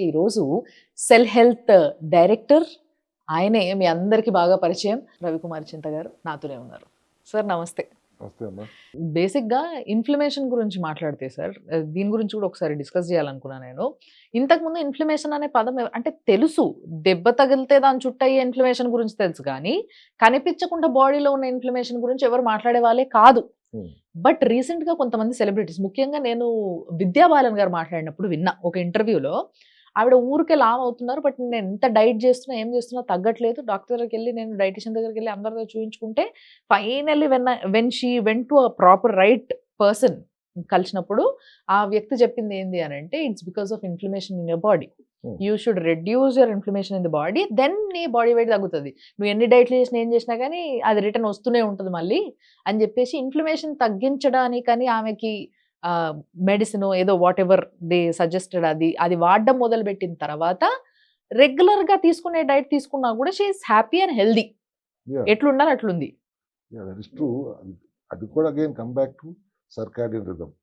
ఈరోజు cell health director ఆయనే మీ అందరికీ బాగా పరిచయం రవికుమార్ చింత గారు నాతోనే ఉన్నారు. సార్ నమస్తే. బేసిక్గా ఇన్ఫ్లమేషన్ గురించి మాట్లాడితే సార్ దీని గురించి కూడా ఒకసారి డిస్కస్ చేయాలనుకున్నాను నేను. ఇంతకుముందు ఇన్ఫ్లమేషన్ అనే పదం అంటే తెలుసు, దెబ్బ తగిలితే దాని చుట్టూ అయ్యే ఇన్ఫ్లమేషన్ గురించి తెలుసు, కానీ కనిపించకుండా బాడీలో ఉన్న ఇన్ఫ్లమేషన్ గురించి ఎవరు మాట్లాడే వాళ్ళే కాదు. బట్ రీసెంట్గా కొంతమంది సెలబ్రిటీస్, ముఖ్యంగా నేను విద్యా బాలన్ గారు మాట్లాడినప్పుడు విన్నా ఒక ఇంటర్వ్యూలో. ఆవిడ ఊరికే లావ్ అవుతున్నారు, బట్ నేను ఎంత డైట్ చేస్తున్నా ఏం చేస్తున్నా తగ్గట్లేదు. డాక్టర్ దగ్గరికి వెళ్ళి, నేను డైటిషియన్ దగ్గరికి వెళ్ళి అందరి దగ్గర చూపించుకుంటే finally when she went to a proper right person కలిసినప్పుడు ఆ వ్యక్తి చెప్పింది ఏంది అని అంటే, it's because of inflammation in your body. You should reduce your inflammation in the body, then నీ బాడీ వెయిట్ తగ్గుతుంది. నువ్వు ఎన్ని డైట్లు చేసినా ఏం చేసినా కానీ అది రిటర్న్ వస్తూనే ఉంటుంది మళ్ళీ అని చెప్పేసి ఇన్ఫ్లమేషన్ తగ్గించడానికని ఆమెకి మెడిసిన్ ఏదో వాట్ ఎవర్ దే సజెస్టెడ్ అది వాడడం మొదలుపెట్టిన తర్వాత రెగ్యులర్గా తీసుకునే డైట్ తీసుకున్నా కూడా షీఈస్ హ్యాపీ అండ్ హెల్దీ. ఎట్లుండాలి అట్లుంది. అది కూడా again come back to circadian rhythm.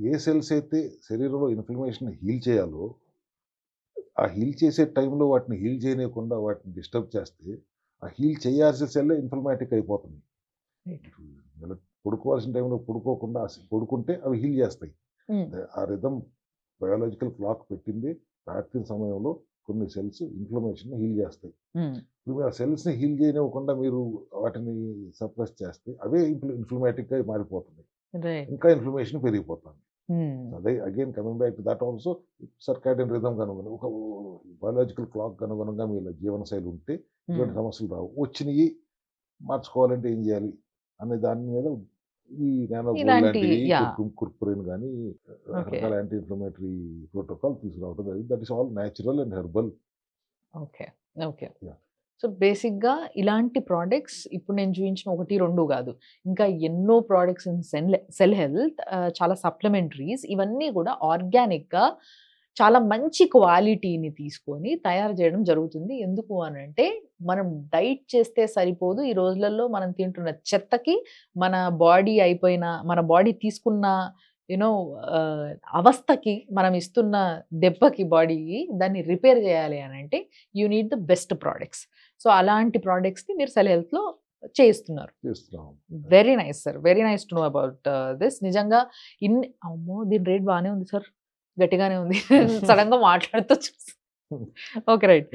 A cells అయితే శరీరంలో ఇన్ఫ్లమేషన్ హీల్ చేయాలో ఆ హీల్ చేసే టైంలో వాటిని హీల్ చేయకుండా వాటిని డిస్టర్బ్ చేస్తే ఆ హీల్ చేయాల్సిన సెల్లే ఇన్ఫ్లమేటిక్ అయిపోతుంది. పడుకోవాల్సిన టైంలో పడుకోకుండా పడుకుంటే అవి హీల్ చేస్తాయి. ఆ రిథమ్ బయాలజికల్ క్లాక్ పెట్టింది. రాత్రి సమయంలో కొన్ని సెల్స్ ఇన్ఫ్లమేషన్ హీల్ చేస్తాయి. ఇప్పుడు ఆ సెల్స్ని హీల్ చేయనివ్వకుండా మీరు వాటిని సప్రెస్ చేస్తే అవే ఇన్ఫ్లమేటిక్గా మారిపోతుంది, ఇంకా ఇన్ఫ్లమేషన్ పెరిగిపోతుంది. అదే again coming back to that also circadian rhythm కనుగొని ఒక బయాలజికల్ క్లాక్ అనుగుణంగా మీ జీవనశైలి ఉంటే ఇటువంటి సమస్యలు రావు. వచ్చినవి మార్చుకోవాలంటే ఏం చేయాలి అనే దాని మీద ఈ కుర్కురిన్ కానీ రకరకాల యాంటీ ఇన్ఫ్లమేటరీ ప్రోటోకాల్ తీసుకురావడం జరిగింది. That is all natural and herbal. Okay okay. So బేసిక్గా ఇలాంటి ప్రోడక్ట్స్ ఇప్పుడు నేను చూపించిన 1-2 కాదు, ఇంకా ఎన్నో ప్రోడక్ట్స్ ఇన్ సెల్ హెల్త్, చాలా సప్లిమెంటరీస్, ఇవన్నీ కూడా ఆర్గానిక్గా చాలా మంచి క్వాలిటీని తీసుకొని తయారు చేయడం జరుగుతుంది. ఎందుకు అని అంటే, మనం డైట్ చేస్తే సరిపోదు. ఈ రోజులలో మనం తింటున్న చెత్తకి మన బాడీ అయిపోయిన, మన బాడీ తీసుకున్న అవస్థకి, మనం ఇస్తున్న దెబ్బకి బాడీకి దాన్ని రిపేర్ చేయాలి అని అంటే you need the best products. So అలాంటి ప్రోడక్ట్స్ని మీరు సెల్ హెల్త్లో చేస్తున్నారు. Very nice sir, very nice to know about this. నిజంగా అమ్మో దీని రేట్ బాగానే ఉంది సార్, గట్టిగానే ఉంది. సడన్ గా మాట్లాడుతూ ఓకే రైట్.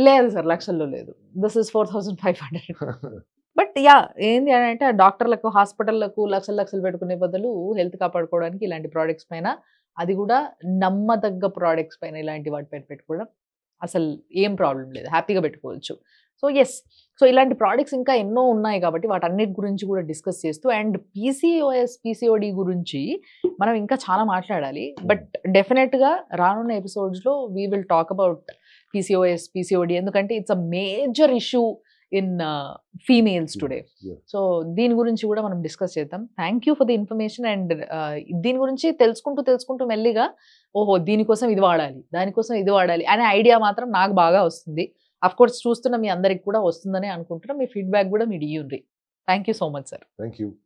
లేదు సార్, లక్షల్లో లేదు. This is 4500. బట్ యా ఏంది అని అంటే, డాక్టర్లకు హాస్పిటల్లకు లక్షలు పెట్టుకునే బదులు హెల్త్ కాపాడుకోవడానికి ఇలాంటి ప్రోడక్ట్స్ పైన, అది కూడా నమ్మదగ్గ ప్రోడక్ట్స్ పైన, ఇలాంటి వాటి పైన పెట్టుకోవడం అసలు ఏం ప్రాబ్లం లేదు, హ్యాపీగా పెట్టుకోవచ్చు. సో ఎస్, సో ఇలాంటి ప్రోడక్ట్స్ ఇంకా ఎన్నో ఉన్నాయి కాబట్టి వాటన్నిటి గురించి కూడా డిస్కస్ చేస్తూ, అండ్ PCOD గురించి మనం ఇంకా చాలా మాట్లాడాలి. బట్ డెఫినెట్గా రానున్న ఎపిసోడ్స్లో we will talk about PCOD, ఎందుకంటే it's a major issue in females today. So దీని గురించి కూడా మనం డిస్కస్ చేద్దాం. Thank you for the information. And దీని గురించి తెలుసుకుంటూ మెల్లిగా, ఓహో దీనికోసం ఇది వాడాలి, దానికోసం ఇది వాడాలి అనే ఐడియా మాత్రం నాకు బాగా వస్తుంది. అఫ్ కోర్స్ చూస్తున్న మీ అందరికి కూడా వస్తుందని అనుకుంటున్నాం. మీ ఫీడ్బ్యాక్ కూడా మీరు ఇవ్వండి. Thank you so much sir. Thank you.